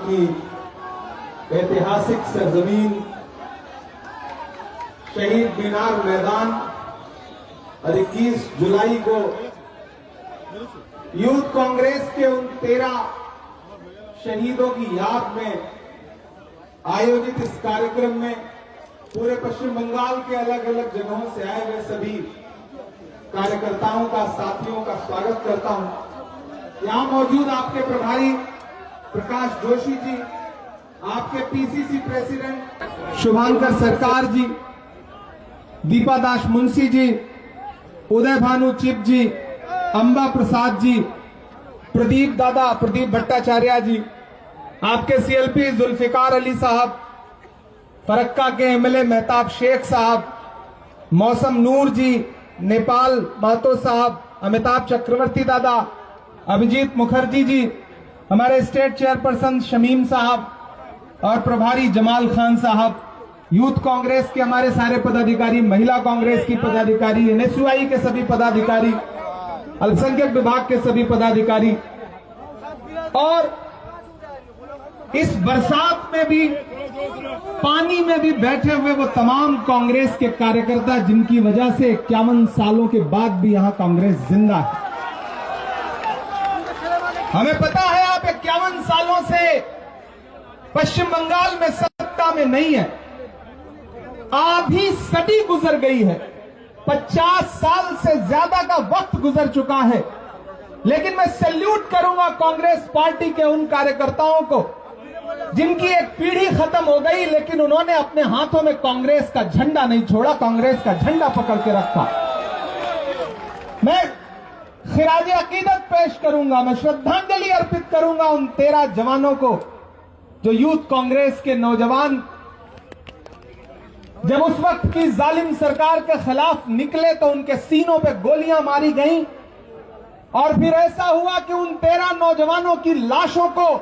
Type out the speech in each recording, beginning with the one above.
की ऐतिहासिक सरजमीन शहीद मीनार मैदान और 21 जुलाई को यूथ कांग्रेस के उन 13 शहीदों की याद में आयोजित इस कार्यक्रम में पूरे पश्चिम बंगाल के अलग अलग जगहों से आए हुए सभी कार्यकर्ताओं का, साथियों का स्वागत करता हूं। यहां मौजूद आपके प्रभारी प्रकाश जोशी जी, आपके पीसीसी प्रेसिडेंट शुभांकर सरकार जी, दीपा दास मुंशी जी, उदय भानु चिप जी, अंबा प्रसाद जी, प्रदीप भट्टाचार्य जी, आपके सीएलपी जुल्फिकार अली साहब, फरक्का के एमएलए मेहताब शेख साहब, मौसम नूर जी, नेपाल महतो साहब, अमिताभ चक्रवर्ती दादा, अभिजीत मुखर्जी जी, हमारे स्टेट चेयरपर्सन शमीम साहब और प्रभारी जमाल खान साहब, यूथ कांग्रेस के हमारे सारे पदाधिकारी, महिला कांग्रेस की पदाधिकारी, एनएसयूआई के सभी पदाधिकारी, अल्पसंख्यक विभाग के सभी पदाधिकारी और इस बरसात में भी, पानी में भी बैठे हुए वो तमाम कांग्रेस के कार्यकर्ता जिनकी वजह से 51 सालों के बाद भी यहां कांग्रेस जिंदा है। हमें पता है आप 51 सालों से पश्चिम बंगाल में सत्ता में नहीं है, आधी सदी गुजर गई है, 50 साल से ज्यादा का वक्त गुजर चुका है। लेकिन मैं सैल्यूट करूंगा कांग्रेस पार्टी के उन कार्यकर्ताओं को जिनकी एक पीढ़ी खत्म हो गई लेकिन उन्होंने अपने हाथों में कांग्रेस का झंडा नहीं छोड़ा, कांग्रेस का झंडा पकड़ के रखा। मैं खिराज अकीदत पेश करूंगा, मैं श्रद्धांजलि अर्पित करूंगा उन 13 जवानों को जो यूथ कांग्रेस के नौजवान जब उस वक्त की जालिम सरकार के खिलाफ निकले तो उनके सीनों पे गोलियां मारी गईं और फिर ऐसा हुआ कि उन 13 नौजवानों की लाशों को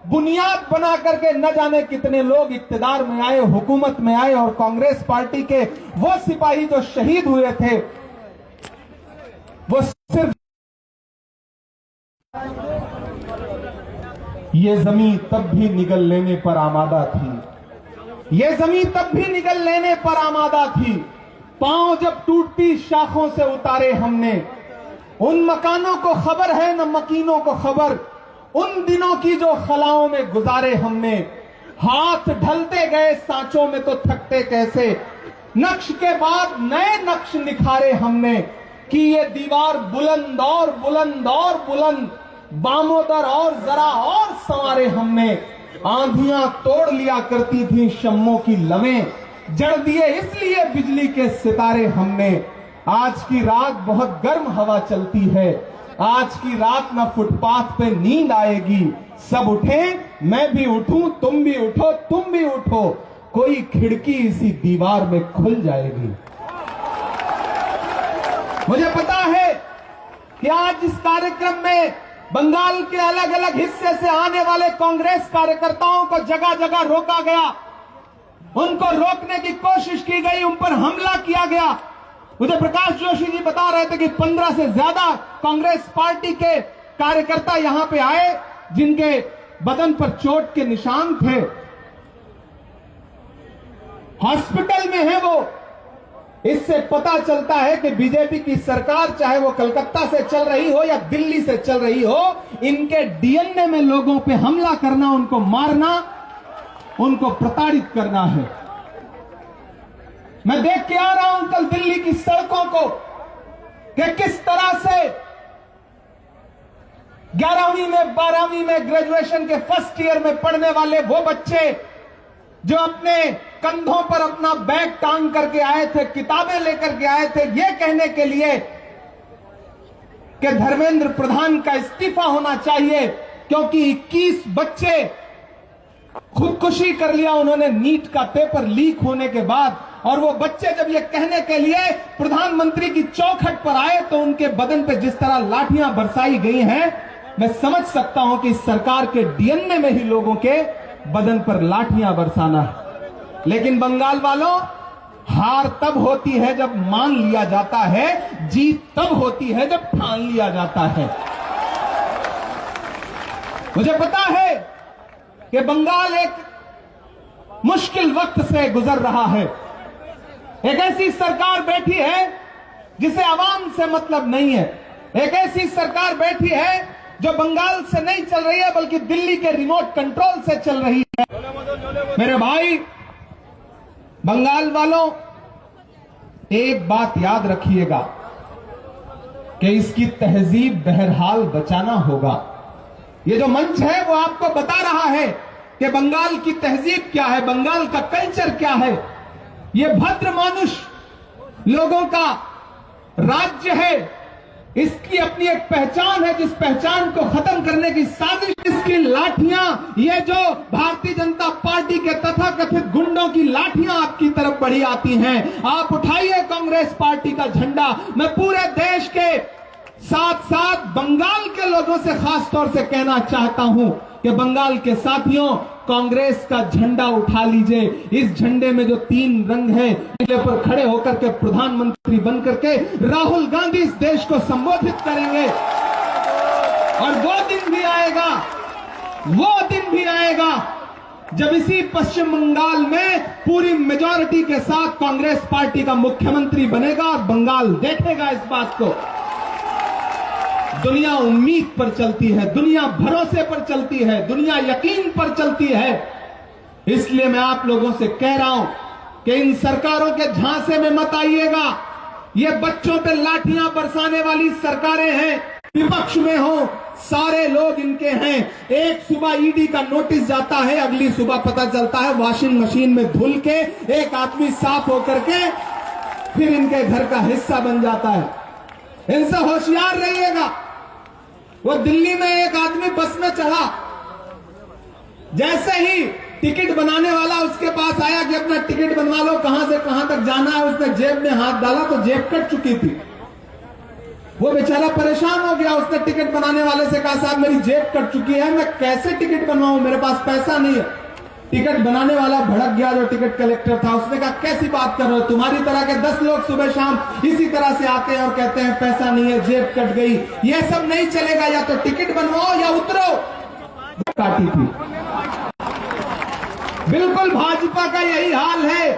बुनियाद बना करके न जाने कितने लोग इक्तिदार में आए, हुकूमत में आए और कांग्रेस पार्टी के वो सिपाही जो शहीद हुए थे वो सिर्फ ये जमीन तब भी निगल लेने पर आमादा थी, ये जमीन तब भी निगल लेने पर आमादा थी, पांव जब टूटती शाखों से उतारे हमने, उन मकानों को खबर है न मकीनों को खबर, उन दिनों की जो खलाओं में गुजारे हमने, हाथ ढलते गए सांचों में तो थकते कैसे, नक्श के बाद नए नक्श निखारे हमने, कि ये दीवार बुलंद और बुलंद और बुलंद, बामोदर और जरा और संवारे हमने, आंधियां तोड़ लिया करती थी शम्मों की लवें, जड़ दिए इसलिए बिजली के सितारे हमने। आज की रात बहुत गर्म हवा चलती है, आज की रात न फुटपाथ पे नींद आएगी, सब उठें मैं भी उठूं, तुम भी उठो, तुम भी उठो, कोई खिड़की इसी दीवार में खुल जाएगी। मुझे पता है कि आज इस कार्यक्रम में बंगाल के अलग अलग हिस्से से आने वाले कांग्रेस कार्यकर्ताओं को जगह जगह रोका गया, उनको रोकने की कोशिश की गई, उन पर हमला किया गया। मुझे प्रकाश जोशी जी बता रहे थे कि 15 से ज्यादा कांग्रेस पार्टी के कार्यकर्ता यहां पे आए जिनके बदन पर चोट के निशान थे, हॉस्पिटल में है वो। इससे पता चलता है कि बीजेपी की सरकार चाहे वो कलकत्ता से चल रही हो या दिल्ली से चल रही हो, इनके डीएनए में लोगों पे हमला करना, उनको मारना, उनको प्रताड़ित करना है। मैं देख के आ रहा हूं कल दिल्ली की सड़कों को कि किस तरह से 11वीं में 12वीं में ग्रेजुएशन के फर्स्ट ईयर में पढ़ने वाले वो बच्चे जो अपने कंधों पर अपना बैग टांग करके आए थे, किताबें लेकर के आए थे ये कहने के लिए कि धर्मेंद्र प्रधान का इस्तीफा होना चाहिए क्योंकि 21 बच्चे खुदकुशी कर लिया उन्होंने नीट का पेपर लीक होने के बाद। और वो बच्चे जब ये कहने के लिए प्रधानमंत्री की चौखट पर आए तो उनके बदन पे जिस तरह लाठियां बरसाई गई हैं, मैं समझ सकता हूं कि इस सरकार के डीएनए में ही लोगों के बदन पर लाठियां बरसाना है। लेकिन बंगाल वालों, हार तब होती है जब मान लिया जाता है, जीत तब होती है जब ठान लिया जाता है। मुझे पता है कि बंगाल एक मुश्किल वक्त से गुजर रहा है। एक ऐसी सरकार बैठी है जिसे आवाम से मतलब नहीं है। एक ऐसी सरकार बैठी है जो बंगाल से नहीं चल रही है बल्कि दिल्ली के रिमोट कंट्रोल से चल रही है। मेरे भाई बंगाल वालों, एक बात याद रखिएगा कि इसकी तहजीब बहरहाल बचाना होगा। ये जो मंच है वो आपको बता रहा है कि बंगाल की तहजीब क्या है, बंगाल का कल्चर क्या है। ये भद्र मानुष लोगों का राज्य है, इसकी अपनी एक पहचान है जिस पहचान को खत्म करने की साजिश, इसकी लाठियां, ये जो भारतीय जनता पार्टी के तथाकथित गुंडों की लाठियां आपकी तरफ बढ़ी आती हैं। आप उठाइए कांग्रेस पार्टी का झंडा। मैं पूरे देश के साथ साथ बंगाल के लोगों से खास तौर से कहना चाहता हूं कि बंगाल के साथियों, कांग्रेस का झंडा उठा लीजिए। इस झंडे में जो 3 रंग हैं, इनके पर खड़े होकर के प्रधानमंत्री बनकर के राहुल गांधी इस देश को संबोधित करेंगे। और वो दिन भी आएगा जब इसी पश्चिम बंगाल में पूरी मेजॉरिटी के साथ कांग्रेस पार्टी का मुख्यमंत्री बनेगा और बंगाल देखेगा इस बात को। दुनिया उम्मीद पर चलती है, दुनिया भरोसे पर चलती है, दुनिया यकीन पर चलती है। इसलिए मैं आप लोगों से कह रहा हूं कि इन सरकारों के झांसे में मत आइएगा। ये बच्चों पे लाठियां बरसाने वाली सरकारें हैं। विपक्ष में हो, सारे लोग इनके हैं। एक सुबह ईडी का नोटिस जाता है, अगली सुबह पता चलता है वॉशिंग मशीन में धुल के एक आदमी साफ होकर के फिर इनके घर का हिस्सा बन जाता है। इनसे होशियार रहिएगा। वो दिल्ली में एक आदमी बस में चढ़ा, जैसे ही टिकट बनाने वाला उसके पास आया कि अपना टिकट बनवा लो, कहां से कहां तक जाना है, उसने जेब में हाथ डाला तो जेब कट चुकी थी। वो बेचारा परेशान हो गया। उसने टिकट बनाने वाले से कहा, साहब मेरी जेब कट चुकी है, मैं कैसे टिकट बनवाऊं, मेरे पास पैसा नहीं है। टिकट बनाने वाला भड़क गया, जो टिकट कलेक्टर था। उसने कहा, कैसी बात कर रहे हो, तुम्हारी तरह के 10 लोग सुबह शाम इसी तरह से आते हैं और कहते हैं पैसा नहीं है, जेब कट गई। ये सब नहीं चलेगा, या तो टिकट बनवाओ या उतरो। काटी थी। बिल्कुल भाजपा का यही हाल है,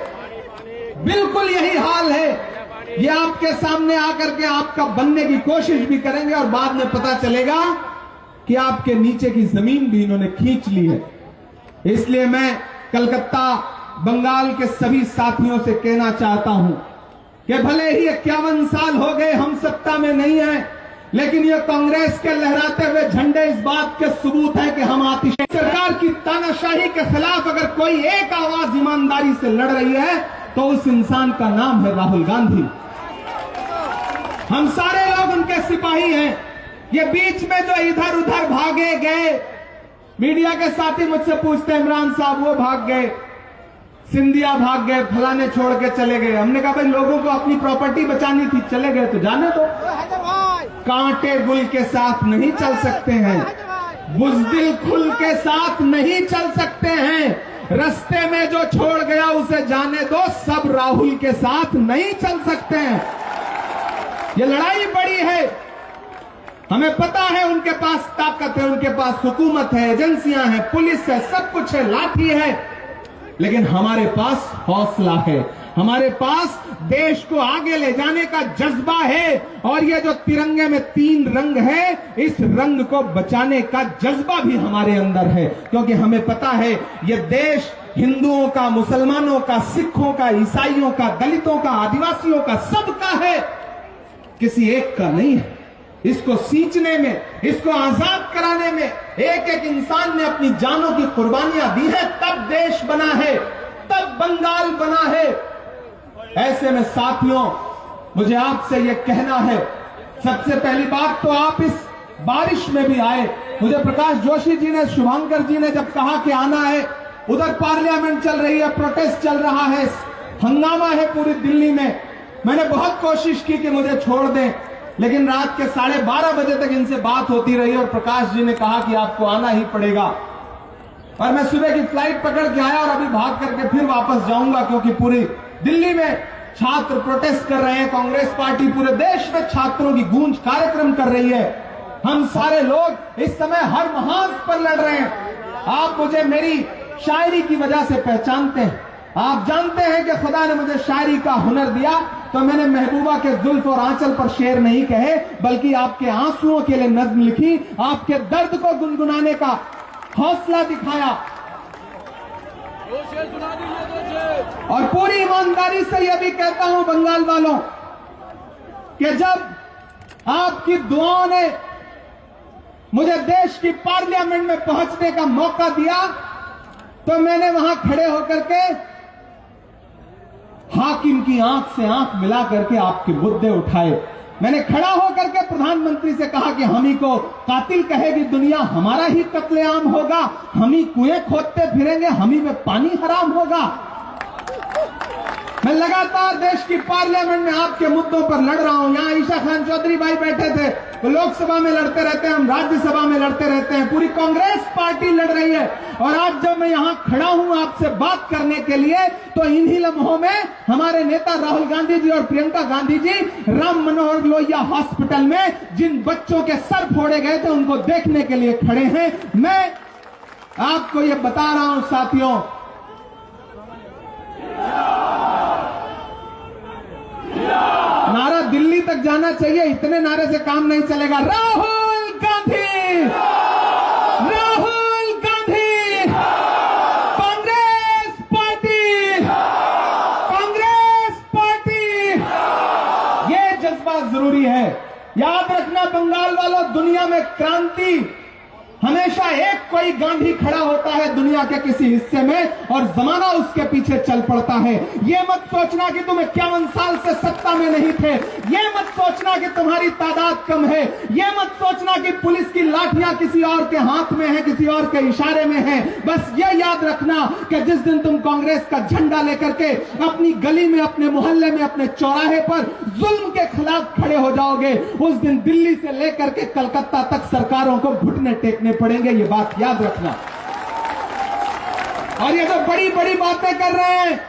बिल्कुल यही हाल है। ये आपके सामने आकर के आपका बनने की कोशिश भी करेंगे और बाद में पता चलेगा कि आपके नीचे की जमीन भी इन्होंने खींच ली है। इसलिए मैं कलकत्ता, बंगाल के सभी साथियों से कहना चाहता हूं कि भले ही 51 साल हो गए हम सत्ता में नहीं है, लेकिन ये कांग्रेस के लहराते हुए झंडे इस बात के सबूत है कि हम आतिशी सरकार की तानाशाही के खिलाफ अगर कोई एक आवाज ईमानदारी से लड़ रही है तो उस इंसान का नाम है राहुल गांधी। हम सारे लोग उनके सिपाही हैं। ये बीच में जो इधर उधर भागे गए, मीडिया के साथी मुझसे पूछते हैं, इमरान साहब वो भाग गए, सिंधिया भाग गए, फलाने छोड़ के चले गए। हमने कहा भाई लोगों को अपनी प्रॉपर्टी बचानी थी, चले गए तो जाने दो। कांटे गुल के साथ नहीं चल सकते हैं, बुज़दिल खुल के साथ नहीं चल सकते हैं। रास्ते में जो छोड़ गया उसे जाने दो, सब राहुल के साथ नहीं चल सकते हैं। ये लड़ाई बड़ी है, हमें पता है उनके पास ताकत है, उनके पास हुकूमत है, एजेंसियां हैं, पुलिस है, सब कुछ है, लाठी है, लेकिन हमारे पास हौसला है, हमारे पास देश को आगे ले जाने का जज्बा है। और ये जो तिरंगे में 3 रंग है, इस रंग को बचाने का जज्बा भी हमारे अंदर है, क्योंकि हमें पता है ये देश हिंदुओं का, मुसलमानों का, सिखों का, ईसाइयों का, दलितों का, आदिवासियों का, सबका है, किसी एक का नहीं है। इसको सींचने में, इसको आजाद कराने में एक एक इंसान ने अपनी जानों की कुर्बानियां दी है, तब देश बना है, तब बंगाल बना है। ऐसे में साथियों, मुझे आपसे यह कहना है, सबसे पहली बात तो आप इस बारिश में भी आए। मुझे प्रकाश जोशी जी ने, शुभांकर जी ने जब कहा कि आना है, उधर पार्लियामेंट चल रही है, प्रोटेस्ट चल रहा है, हंगामा है पूरी दिल्ली में, मैंने बहुत कोशिश की कि मुझे छोड़ दें, लेकिन रात के 12:30 बजे तक इनसे बात होती रही और प्रकाश जी ने कहा कि आपको आना ही पड़ेगा। और मैं सुबह की फ्लाइट पकड़ के आया और अभी भाग करके फिर वापस जाऊंगा, क्योंकि पूरी दिल्ली में छात्र प्रोटेस्ट कर रहे हैं। कांग्रेस पार्टी पूरे देश में छात्रों की गूंज कार्यक्रम कर रही है। हम सारे लोग इस समय हर महाज पर लड़ रहे हैं। आप मुझे मेरी शायरी की वजह से पहचानते हैं। आप जानते हैं कि खुदा ने मुझे शायरी का हुनर दिया, तो मैंने महबूबा के जुल्फ और आंचल पर शेर नहीं कहे, बल्कि आपके आंसुओं के लिए नज्म लिखी, आपके दर्द को गुनगुनाने का हौसला दिखाया। और पूरी ईमानदारी से यह भी कहता हूं बंगाल वालों कि जब आपकी दुआओं ने मुझे देश की पार्लियामेंट में पहुंचने का मौका दिया, तो मैंने वहां खड़े होकर के हाकिम की आंख से आंख मिला करके आपके मुद्दे उठाए। मैंने खड़ा होकर के प्रधानमंत्री से कहा कि हम ही को कातिल कहेगी दुनिया, हमारा ही कत्लेआम होगा, हम ही कुएं खोदते फिरेंगे, हम ही में पानी हराम होगा। मैं लगातार देश की पार्लियामेंट में आपके मुद्दों पर लड़ रहा हूं। यहां ईशा खान चौधरी भाई बैठे थे, वो लोकसभा में लड़ते रहते हैं, हम राज्यसभा में लड़ते रहते हैं, पूरी कांग्रेस पार्टी लड़ रही है। और आज जब मैं यहां खड़ा हूं आपसे बात करने के लिए, तो इन्हीं लम्हों में हमारे नेता राहुल गांधी जी और प्रियंका गांधी जी राम मनोहर लोहिया हॉस्पिटल में जिन बच्चों के सर फोड़े गए थे उनको देखने के लिए खड़े हैं। मैं आपको ये बता रहा हूं साथियों, नारा दिल्ली तक जाना चाहिए, इतने नारे से काम नहीं चलेगा। राहुल गांधी, राहुल गांधी, कांग्रेस पार्टी, कांग्रेस पार्टी, ये जज्बा जरूरी है। याद रखना बंगाल वालों, दुनिया में क्रांति हमेशा एक कोई गांधी खड़ा होता है दुनिया के किसी हिस्से में, और जमाना उसके पीछे चल पड़ता है। ये मत सोचना कि तुम 51 साल से सत्ता में नहीं थे, ये मत सोचना कि तुम्हारी तादाद कम है, ये मत सोचना कि पुलिस की लाठियां किसी और के हाथ में है, किसी और के इशारे में है। बस ये याद रखना कि जिस दिन तुम कांग्रेस का झंडा लेकर के अपनी गली में, अपने मोहल्ले में, अपने चौराहे पर जुल्म के खिलाफ खड़े हो जाओगे, उस दिन दिल्ली से लेकर के कलकत्ता तक सरकारों को घुटने टेकने पड़ेंगे। ये बात याद रखना। और ये जो बड़ी बड़ी बातें कर रहे हैं,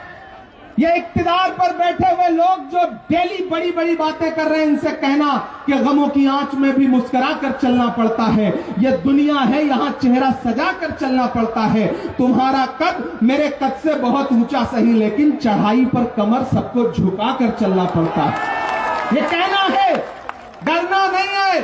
ये इक्तिदार पर बैठे हुए लोग जो डेली बड़ी बड़ी बातें कर रहे हैं, इनसे कहना कि गमों की आंच में भी मुस्कुरा कर चलना पड़ता है। ये दुनिया है, यहां चेहरा सजा कर चलना पड़ता है। तुम्हारा कद मेरे कद से बहुत ऊंचा सही, लेकिन चढ़ाई पर कमर सबको झुका कर चलना पड़ता है। ये कहना है, डरना नहीं है,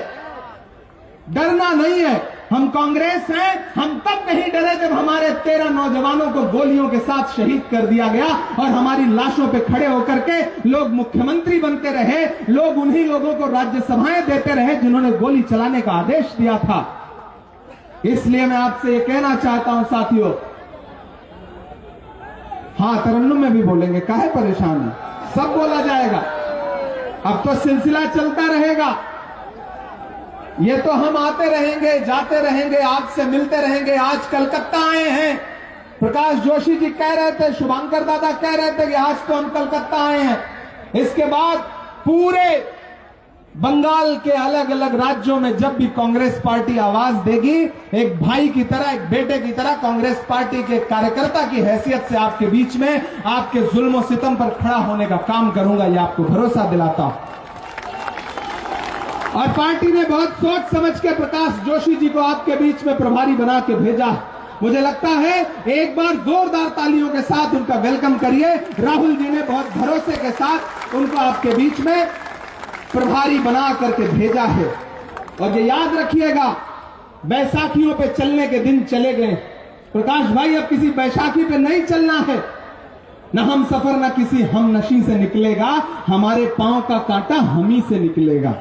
डरना नहीं है। हम कांग्रेस हैं, हम तब नहीं डरे जब हमारे 13 नौजवानों को गोलियों के साथ शहीद कर दिया गया और हमारी लाशों पे खड़े होकर के लोग मुख्यमंत्री बनते रहे, लोग उन्हीं लोगों को राज्यसभाएं देते रहे जिन्होंने गोली चलाने का आदेश दिया था। इसलिए मैं आपसे ये कहना चाहता हूं साथियों, हाँ तरन्नुम में भी बोलेंगे, काहे परेशान है, सब बोला जाएगा, अब तो सिलसिला चलता रहेगा। ये तो हम आते रहेंगे, जाते रहेंगे, आपसे मिलते रहेंगे। आज कलकत्ता आए हैं, प्रकाश जोशी जी कह रहे थे, शुभांकर दादा कह रहे थे कि आज तो हम कलकत्ता आए हैं। इसके बाद पूरे बंगाल के अलग अलग राज्यों में जब भी कांग्रेस पार्टी आवाज देगी, एक भाई की तरह, एक बेटे की तरह, कांग्रेस पार्टी के कार्यकर्ता की हैसियत से आपके बीच में आपके जुल्म सितम पर खड़ा होने का काम करूंगा, यह आपको भरोसा दिलाता हूं। और पार्टी ने बहुत सोच समझ के प्रकाश जोशी जी को आपके बीच में प्रभारी बना के भेजा। मुझे लगता है एक बार जोरदार तालियों के साथ उनका वेलकम करिए। राहुल जी ने बहुत भरोसे के साथ उनको आपके बीच में प्रभारी बना करके भेजा है। और ये याद रखिएगा, बैसाखियों पे चलने के दिन चले गए। प्रकाश भाई, अब किसी बैसाखी पे नहीं चलना है, न हम सफर न किसी हम नशी से निकलेगा, हमारे पांव का कांटा हम ही से निकलेगा।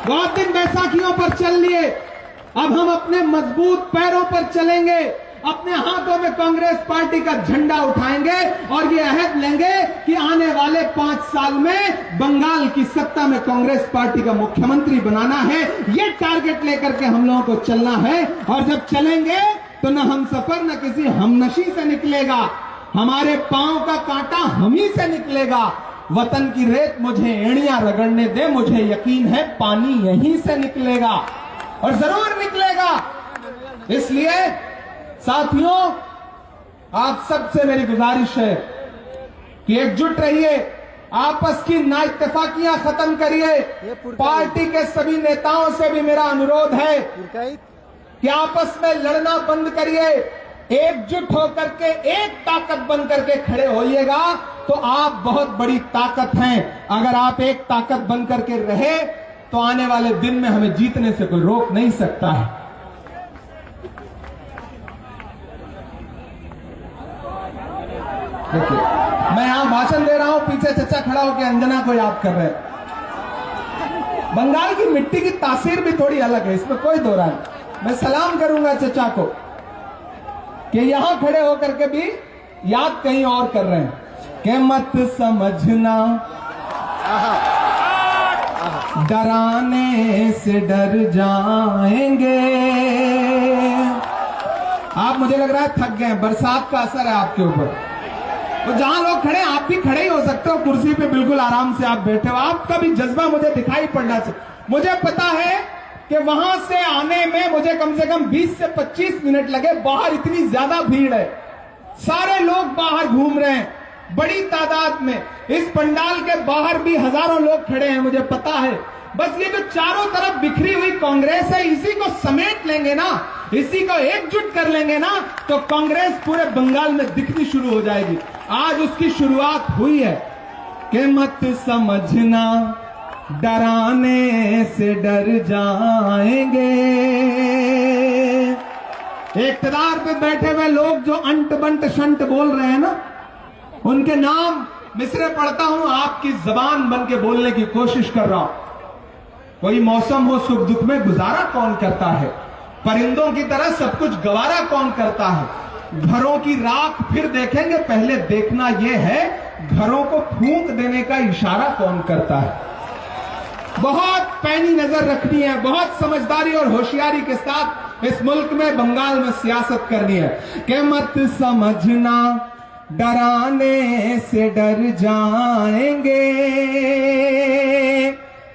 बहुत दिन बैसाखियों पर चल लिए, अब हम अपने मजबूत पैरों पर चलेंगे, अपने हाथों में कांग्रेस पार्टी का झंडा उठाएंगे और ये अहद लेंगे कि आने वाले 5 साल में बंगाल की सत्ता में कांग्रेस पार्टी का मुख्यमंत्री बनाना है। ये टारगेट लेकर के हम लोगों को चलना है। और जब चलेंगे तो न हम सफर न किसी हमनशी से निकलेगा, हमारे पांव का कांटा हम ही से निकलेगा। वतन की रेत मुझे एड़ियां रगड़ने दे, मुझे यकीन है पानी यहीं से निकलेगा और जरूर निकलेगा। इसलिए साथियों, आप सबसे मेरी गुजारिश है कि एकजुट रहिए, आपस की नाइत्तेफाकियां खत्म करिए। पार्टी के सभी नेताओं से भी मेरा अनुरोध है कि आपस में लड़ना बंद करिए, एकजुट होकर के एक ताकत बन करके खड़े होइएगा तो आप बहुत बड़ी ताकत हैं। अगर आप एक ताकत बन करके रहे तो आने वाले दिन में हमें जीतने से कोई रोक नहीं सकता है। देखिए, मैं यहां भाषण दे रहा हूं, पीछे चचा खड़ा होकर अंजना को याद कर रहे हैं। बंगाल की मिट्टी की तासीर भी थोड़ी अलग है, इसमें कोई दो राय नहीं। मैं सलाम करूंगा चचा को कि यहां खड़े होकर के भी याद कहीं और कर रहे हैं कि मत समझना डराने से डर जाएंगे। आप मुझे लग रहा है थक गए, बरसात का असर है आपके ऊपर। तो जहां लोग खड़े हैं आप भी खड़े ही हो सकते हो, कुर्सी पे बिल्कुल आराम से आप बैठे हो। आपका भी जज्बा मुझे दिखाई पड़ना चाहिए। मुझे पता है कि वहां से आने में मुझे कम से कम 20 से 25 मिनट लगे। बाहर इतनी ज्यादा भीड़ है, सारे लोग बाहर घूम रहे हैं बड़ी तादाद में। इस पंडाल के बाहर भी हजारों लोग खड़े हैं, मुझे पता है। बस ये जो चारों तरफ बिखरी हुई कांग्रेस है, इसी को समेट लेंगे ना, इसी को एकजुट कर लेंगे ना, तो कांग्रेस पूरे बंगाल में दिखनी शुरू हो जाएगी। आज उसकी शुरुआत हुई है कि मत समझना डराने से डर जाएंगे। इख्तियार पे बैठे हुए लोग जो अंट बंट शंट बोल रहे हैं ना, उनके नाम मिसरे पढ़ता हूं, आपकी जबान बन के बोलने की कोशिश कर रहा हूं। कोई मौसम हो सुख दुख में गुजारा कौन करता है, परिंदों की तरह सब कुछ गवारा कौन करता है, घरों की राख फिर देखेंगे, पहले देखना यह है घरों को फूंक देने का इशारा कौन करता है। बहुत पैनी नजर रखनी है, बहुत समझदारी और होशियारी के साथ इस मुल्क में बंगाल में सियासत करनी है कि मत समझना डराने से डर जाएंगे।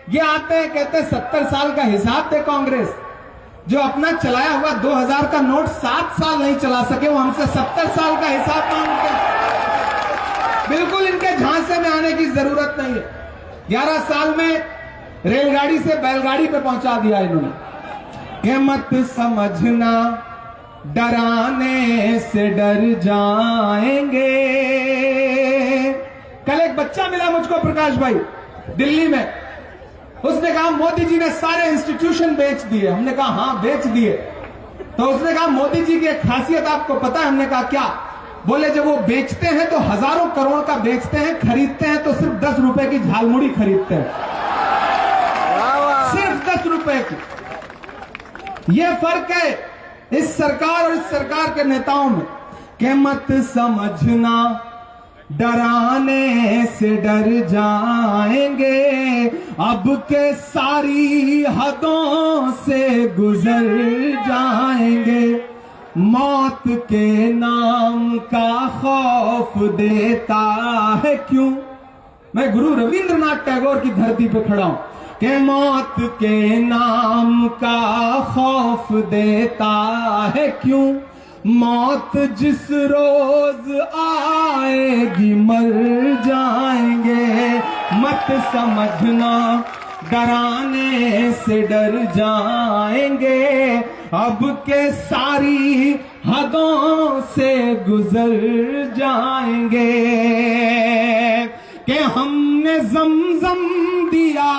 ये आते हैं कहते 70 साल का हिसाब दे कांग्रेस, जो अपना चलाया हुआ 2000 का नोट 7 साल नहीं चला सके, वो हमसे 70 साल का हिसाब मांगते हैं। बिल्कुल इनके झांसे में आने की जरूरत नहीं है। 11 साल में रेलगाड़ी से बैलगाड़ी पे पहुंचा दिया इन्होंने कि मत समझना डराने से डर जाएंगे। कल एक बच्चा मिला मुझको प्रकाश भाई दिल्ली में, उसने कहा मोदी जी ने सारे इंस्टीट्यूशन बेच दिए। हमने कहा हाँ बेच दिए। तो उसने कहा मोदी जी की एक खासियत आपको पता है? हमने कहा क्या? बोले जब वो बेचते हैं तो हजारों करोड़ का बेचते हैं, खरीदते हैं तो सिर्फ 10 रुपए की झालमुड़ी खरीदते हैं, सिर्फ 10 रुपए की। ये फर्क है इस सरकार और इस सरकार के नेताओं में कि मत समझना डराने से डर जाएंगे, अब के सारी हदों से गुजर जाएंगे, मौत के नाम का खौफ देता है क्यों। मैं गुरु रविंद्रनाथ टैगोर की धरती पे खड़ा हूं कि मौत के नाम का खौफ देता है क्यों, मौत जिस रोज आएगी मर जाएंगे, मत समझना डराने से डर जाएंगे, अब के सारी हदों से गुजर जाएंगे, कि हमने जमजम दिया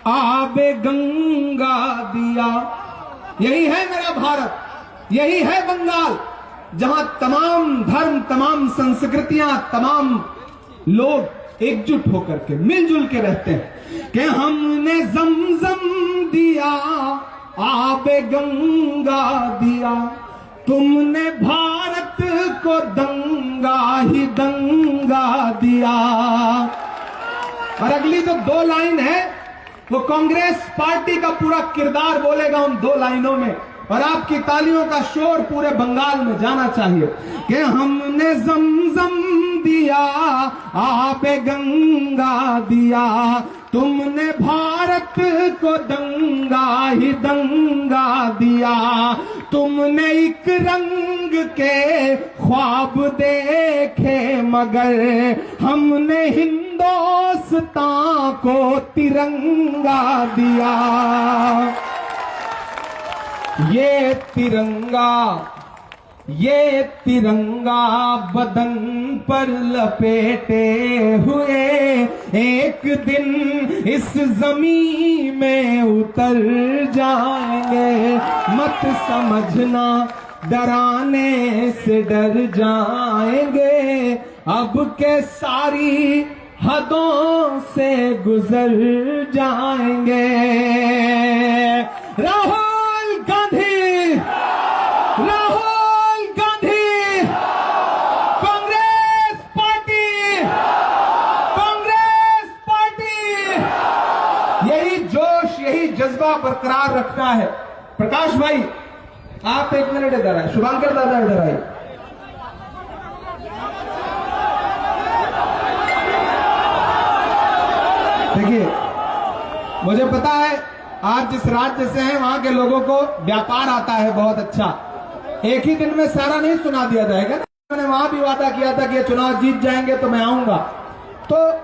आबे गंगा दिया। यही है मेरा भारत, यही है बंगाल, जहां तमाम धर्म, तमाम संस्कृतियां, तमाम लोग एकजुट होकर के मिलजुल के रहते हैं कि हमने जमजम दिया आबे गंगा दिया, तुमने भारत को दंगा ही दंगा दिया। और अगली जो 2 लाइन है वो कांग्रेस पार्टी का पूरा किरदार बोलेगा उन 2 लाइनों में, और आपकी तालियों का शोर पूरे बंगाल में जाना चाहिए कि हमने जमजम दिया आपे गंगा दिया, तुमने भारत को दंगा ही दंगा दिया, तुमने एक रंग के ख्वाब देखे मगर हमने हिंदुस्तान को तिरंगा दिया। ये तिरंगा बदन पर लपेटे हुए एक दिन इस जमीन में उतर जाएंगे। मत समझना डराने से डर जाएंगे, अब के सारी हदों से गुजर जाएंगे। Rahul Gandhi, Rahul Gandhi, Congress party, Congress party. यही जोश, यही जज्बा बरकरार रखना है। प्रकाश भाई, आप एक मिनट इधर आए। शुभांकर दादा इधर आए। देखिए, मुझे पता है आप जिस राज्य से हैं वहां के लोगों को व्यापार आता है बहुत अच्छा। एक ही दिन में सारा नहीं सुना दिया जाएगा। मैंने वहां भी वादा किया था कि ये चुनाव जीत जाएंगे तो मैं आऊंगा। तो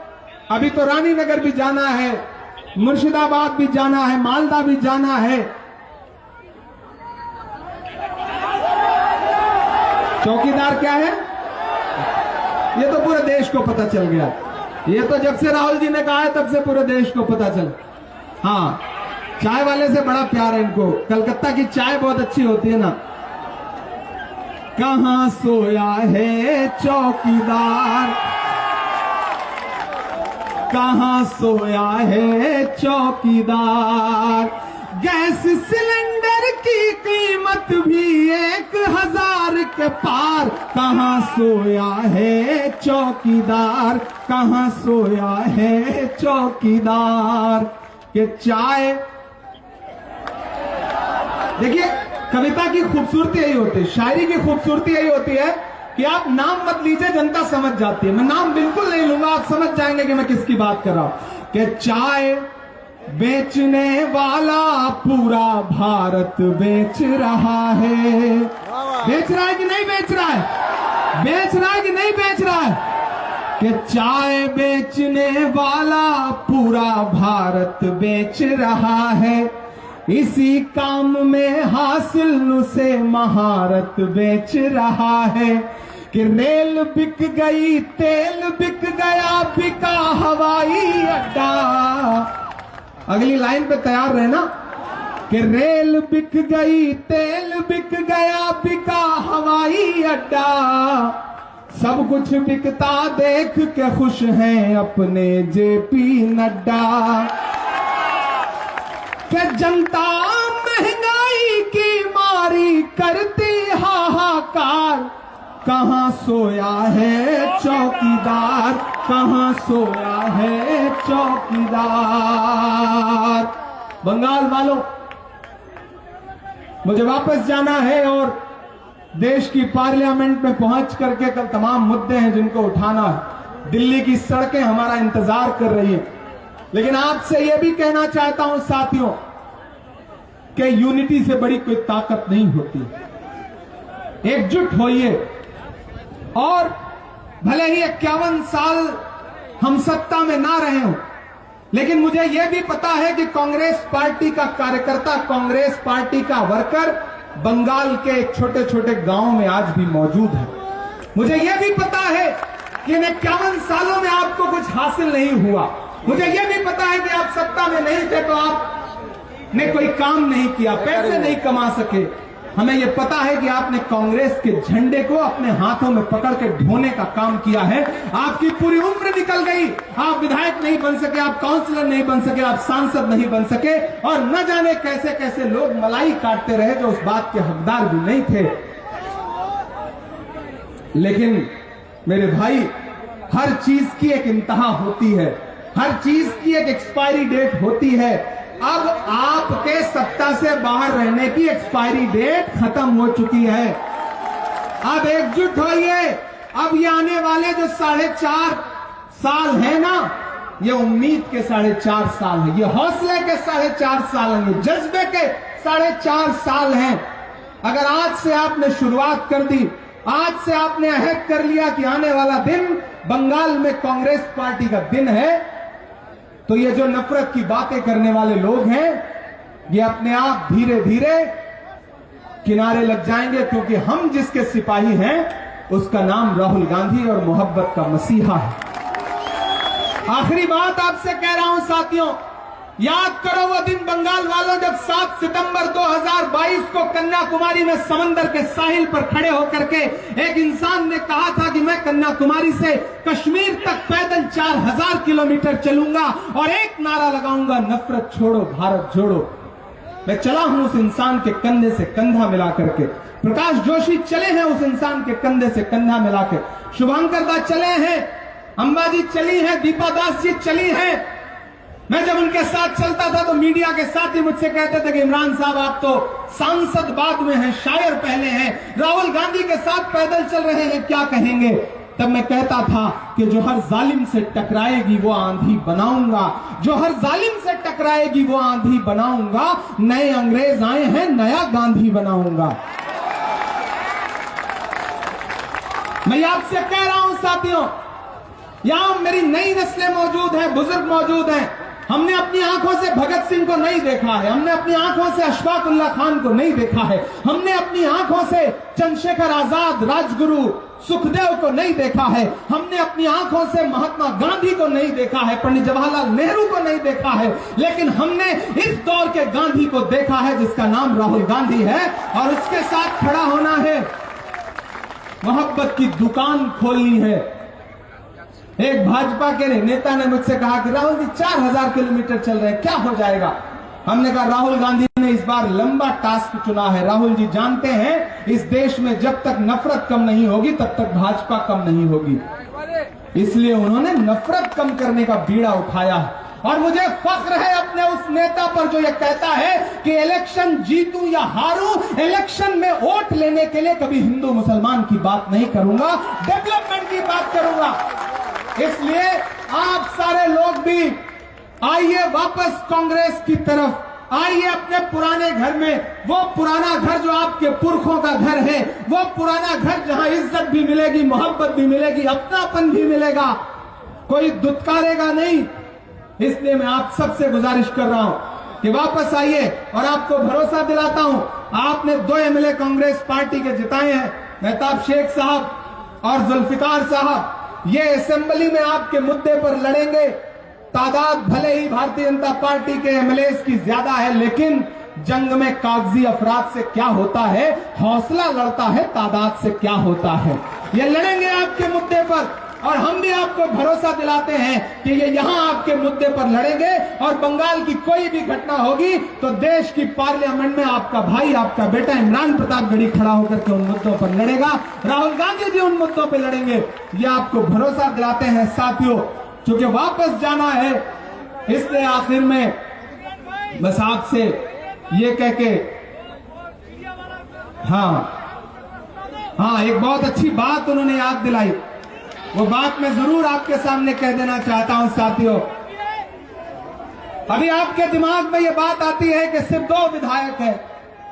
अभी तो रानीनगर भी जाना है, मुर्शिदाबाद भी जाना है, मालदा भी जाना है। चौकीदार क्या है ये तो पूरे देश को पता चल गया। ये तो जब से राहुल जी ने कहा है तब से पूरे देश को पता चल। हाँ, चाय वाले से बड़ा प्यार है इनको। कलकत्ता की चाय बहुत अच्छी होती है ना। कहां सोया है चौकीदार, कहां सोया है चौकीदार। गैस सिलेंडर की कीमत भी 1000 के पार। कहां सोया है चौकीदार, कहां सोया है चौकीदार। के चाय, देखिए कविता की खूबसूरती यही होती है, शायरी की खूबसूरती यही होती है कि आप नाम मत लीजिए, जनता समझ जाती है। मैं नाम बिल्कुल नहीं लूंगा, आप समझ जाएंगे कि मैं किसकी बात कर रहा हूं। कि चाय बेचने वाला पूरा भारत बेच रहा है। बेच रहा है कि नहीं बेच रहा है? बेच रहा है कि नहीं बेच रहा है? कि चाय बेचने वाला पूरा भारत बेच रहा है। इसी काम में हासिल उसे महारत बेच रहा है। कि रेल बिक गई, तेल बिक गया, बिका हवाई अड्डा। अगली लाइन पे तैयार रहना। कि रेल बिक गई, तेल बिक गया, बिका हवाई अड्डा। सब कुछ बिकता देख के खुश हैं अपने जेपी नड्डा। कि जनता महंगाई की मारी करती हाहाकार। कहां सोया है चौकीदार, कहां सोया है चौकीदार। बंगाल वालों, मुझे वापस जाना है और देश की पार्लियामेंट में पहुंच करके कल तमाम मुद्दे हैं जिनको उठाना है। दिल्ली की सड़कें हमारा इंतजार कर रही हैं। लेकिन आपसे यह भी कहना चाहता हूं साथियों कि यूनिटी से बड़ी कोई ताकत नहीं होती। एकजुट होइए। और भले ही 51 साल हम सत्ता में ना रहे हों, लेकिन मुझे यह भी पता है कि कांग्रेस पार्टी का कार्यकर्ता, कांग्रेस पार्टी का वर्कर बंगाल के छोटे छोटे गांव में आज भी मौजूद है। मुझे यह भी पता है कि इन 51 सालों में आपको कुछ हासिल नहीं हुआ। मुझे यह भी पता है कि आप सत्ता में नहीं थे तो आपने कोई काम नहीं किया, पैसे नहीं कमा सके। हमें यह पता है कि आपने कांग्रेस के झंडे को अपने हाथों में पकड़ के ढोने का काम किया है। आपकी पूरी उम्र निकल गई, आप विधायक नहीं बन सके, आप काउंसलर नहीं बन सके, आप सांसद नहीं बन सके, और न जाने कैसे कैसे लोग मलाई काटते रहे जो उस बात के हकदार भी नहीं थे। लेकिन मेरे भाई, हर चीज की एक इंतहा होती है, हर चीज की एक एक्सपायरी डेट होती है। अब आपके सत्ता से बाहर रहने की एक्सपायरी डेट खत्म हो चुकी है। अब एकजुट होइए। अब ये आने वाले जो 4.5 साल है ना, ये उम्मीद के 4.5 साल है, ये हौसले के 4.5 साल हैं, ये जज्बे के 4.5 साल हैं। अगर आज से आपने शुरुआत कर दी, आज से आपने अहद कर लिया कि आने वाला दिन बंगाल में कांग्रेस पार्टी का दिन है, तो ये जो नफरत की बातें करने वाले लोग हैं, ये अपने आप धीरे धीरे किनारे लग जाएंगे, क्योंकि हम जिसके सिपाही हैं उसका नाम राहुल गांधी और मोहब्बत का मसीहा है। आखिरी बात आपसे कह रहा हूं साथियों, याद करो वो दिन बंगाल वालों जब 7 सितंबर 2022 को कन्याकुमारी में समंदर के साहिल पर खड़े होकर के एक इंसान ने कहा था कि मैं कन्याकुमारी से कश्मीर तक पैदल 4000 किलोमीटर चलूंगा और एक नारा लगाऊंगा, नफरत छोड़ो भारत जोड़ो। मैं चला हूं उस इंसान के कंधे से कंधा मिला करके। प्रकाश जोशी चले हैं उस इंसान के कंधे से कंधा मिलाकर, शुभांकर दा चले हैं, अंबाजी चली है, दीपा दास जी चली है। मैं जब उनके साथ चलता था तो मीडिया के साथ ही मुझसे कहते थे कि इमरान साहब आप तो सांसद बाद में हैं, शायर पहले हैं, राहुल गांधी के साथ पैदल चल रहे हैं, क्या कहेंगे? तब मैं कहता था कि जो हर जालिम से टकराएगी वो आंधी बनाऊंगा, जो हर जालिम से टकराएगी वो आंधी बनाऊंगा, नए अंग्रेज आए हैं नया गांधी बनाऊंगा। मैं आपसे कह रहा हूं साथियों, यहां मेरी नई नस्लें मौजूद हैं, बुजुर्ग मौजूद हैं। हमने अपनी आंखों से भगत सिंह को नहीं देखा है, हमने अपनी आंखों से अशफाक उल्लाह खान को नहीं देखा है, हमने अपनी आंखों से चंद्रशेखर आजाद, राजगुरु, सुखदेव को नहीं देखा है, हमने अपनी आंखों से महात्मा गांधी को नहीं देखा है, पंडित जवाहरलाल नेहरू को नहीं देखा है, लेकिन हमने इस दौर के गांधी को देखा है जिसका नाम राहुल गांधी है, और उसके साथ खड़ा होना है, मोहब्बत की दुकान खोलनी है। एक भाजपा के नेता ने मुझसे कहा कि राहुल जी 4000 किलोमीटर चल रहे हैं, क्या हो जाएगा? हमने कहा राहुल गांधी ने इस बार लंबा टास्क चुना है। राहुल जी जानते हैं इस देश में जब तक नफरत कम नहीं होगी तब तक भाजपा कम नहीं होगी, इसलिए उन्होंने नफरत कम करने का बीड़ा उठाया। और मुझे फख्र है अपने उस नेता पर जो ये कहता है कि इलेक्शन जीतूं या हारूं, इलेक्शन में वोट लेने के लिए कभी हिंदू मुसलमान की बात नहीं करूंगा, डेवलपमेंट की बात करूंगा। इसलिए आप सारे लोग भी आइए वापस कांग्रेस की तरफ, आइए अपने पुराने घर में, वो पुराना घर जो आपके पुरखों का घर है, वो पुराना घर जहां इज्जत भी मिलेगी, मोहब्बत भी मिलेगी, अपनापन भी मिलेगा, कोई दुत्कारेगा नहीं। इसलिए मैं आप सबसे गुजारिश कर रहा हूं कि वापस आइए, और आपको भरोसा दिलाता हूं, आपने 2 एमएलए कांग्रेस पार्टी के जिताए हैं, मेहताब शेख साहब और जुल्फिकार साहब, ये असेंबली में आपके मुद्दे पर लड़ेंगे। तादाद भले ही भारतीय जनता पार्टी के एमएलए की ज्यादा है, लेकिन जंग में कागजी अफराद से क्या होता है, हौसला लड़ता है तादाद से क्या होता है। ये लड़ेंगे आपके मुद्दे पर, और हम भी आपको भरोसा दिलाते हैं कि ये यहां आपके मुद्दे पर लड़ेंगे, और बंगाल की कोई भी घटना होगी तो देश की पार्लियामेंट में आपका भाई, आपका बेटा इमरान प्रतापगढ़ी खड़ा होकर के उन मुद्दों पर लड़ेगा, राहुल गांधी भी उन मुद्दों पर लड़ेंगे। ये आपको भरोसा दिलाते हैं साथियों, क्योंकि वापस जाना है। इसलिए आखिर में बस आपसे ये कह के, हाँ एक बहुत अच्छी बात उन्होंने याद दिलाई, वो बात मैं जरूर आपके सामने कह देना चाहता हूं साथियों। अभी आपके दिमाग में ये बात आती है कि सिर्फ 2 विधायक हैं,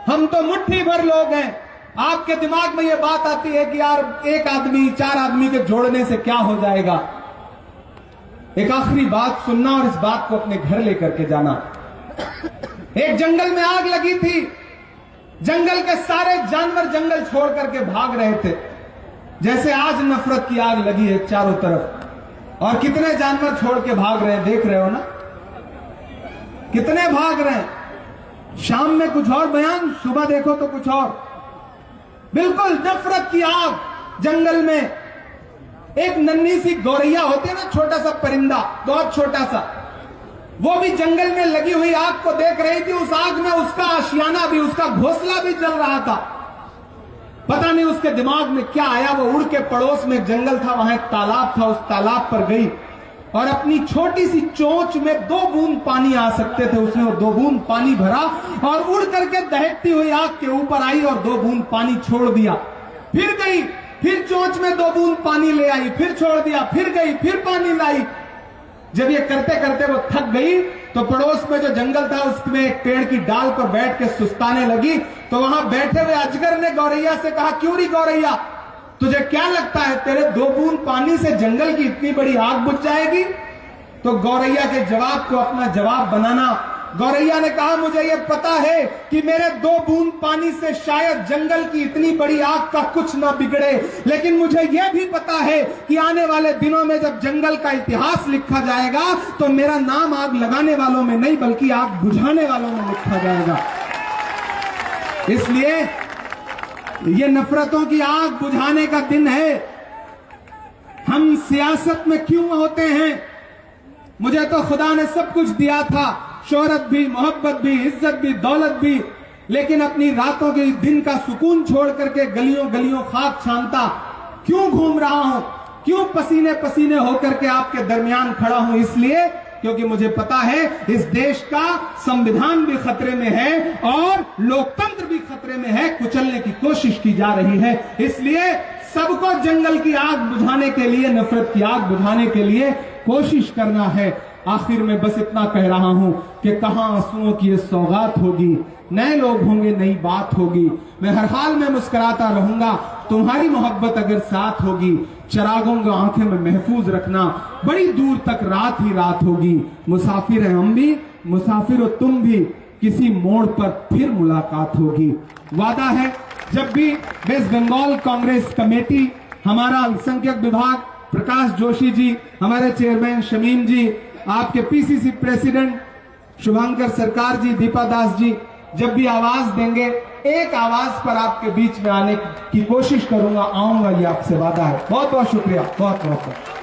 हम तो मुट्ठी भर लोग हैं। आपके दिमाग में ये बात आती है कि यार एक आदमी 4 आदमी के जोड़ने से क्या हो जाएगा। एक आखिरी बात सुनना और इस बात को अपने घर लेकर के जाना। एक जंगल में आग लगी थी, जंगल के सारे जानवर जंगल छोड़ करके भाग रहे थे, जैसे आज नफरत की आग लगी है चारों तरफ, और कितने जानवर छोड़ के भाग रहे हैं, देख रहे हो ना, कितने भाग रहे हैं। शाम में कुछ और बयान, सुबह देखो तो कुछ और। बिल्कुल नफरत की आग जंगल में। एक नन्ही सी गौरैया होती है ना, छोटा सा परिंदा, बहुत छोटा सा, वो भी जंगल में लगी हुई आग को देख रही थी। उस आग में उसका आशियाना भी, उसका घोंसला भी जल रहा था। पता नहीं उसके दिमाग में क्या आया, वो उड़ के पड़ोस में जंगल था, वहां एक तालाब था, उस तालाब पर गई और अपनी छोटी सी चोंच में 2 बूंद पानी आ सकते थे, उसने वो 2 बूंद पानी भरा और उड़ करके दहकती हुई आग के ऊपर आई और 2 बूंद पानी छोड़ दिया। फिर गई, फिर चोंच में 2 बूंद पानी ले आई, फिर छोड़ दिया, फिर गई, फिर पानी लाई। जब ये करते करते वो थक गई तो पड़ोस में जो जंगल था उसमें एक पेड़ की डाल पर बैठ के सुस्ताने लगी। तो वहां बैठे हुए अजगर ने गौरैया से कहा, क्यों री गौरैया, तुझे क्या लगता है तेरे 2 बूंद पानी से जंगल की इतनी बड़ी आग बुझ जाएगी? तो गौरैया के जवाब को अपना जवाब बनाना गौरैया ने कहा, मुझे ये पता है कि मेरे 2 बूंद पानी से शायद जंगल की इतनी बड़ी आग का कुछ ना बिगड़े, लेकिन मुझे यह भी पता है कि आने वाले दिनों में जब जंगल का इतिहास लिखा जाएगा तो मेरा नाम आग लगाने वालों में नहीं बल्कि आग बुझाने वालों में लिखा जाएगा। इसलिए ये नफरतों की आग बुझाने का दिन है। हम सियासत में क्यों होते हैं? मुझे तो खुदा ने सब कुछ दिया था, शोहरत भी, मोहब्बत भी, इज्जत भी, दौलत भी, लेकिन अपनी रातों के दिन का सुकून छोड़ करके गलियों गलियों खाक छानता क्यों घूम रहा हूं? क्यों पसीने पसीने होकर के आपके दरमियान खड़ा हूं? इसलिए क्योंकि मुझे पता है इस देश का संविधान भी खतरे में है और लोकतंत्र भी खतरे में है, कुचलने की कोशिश की जा रही है। इसलिए सबको जंगल की आग बुझाने के लिए, नफरत की आग बुझाने के लिए कोशिश करना है। आखिर में बस इतना कह रहा हूं कि कहां आंसुओं की ये सौगात होगी, नए लोग होंगे, नई बात होगी। मैं हर हाल में मुस्कुराता रहूंगा, तुम्हारी मोहब्बत अगर साथ होगी, चिरागों को आंखें में महफूज रखना, बड़ी दूर तक रात ही रात होगी। मुसाफिर हैं हम भी, मुसाफिर हो तुम भी, किसी मोड़ पर फिर मुलाकात होगी। वादा है जब भी वेस्ट बंगाल कांग्रेस कमेटी, हमारा अल्पसंख्यक विभाग प्रकाश जोशी जी, हमारे चेयरमैन शमीम जी, आपके पीसीसी प्रेसिडेंट शुभंकर सरकार जी, दीपा दास जी, जब भी आवाज देंगे एक आवाज पर आपके बीच में आने की कोशिश करूंगा, आऊंगा, ये आपसे वादा है। बहुत बहुत शुक्रिया, बहुत बहुत।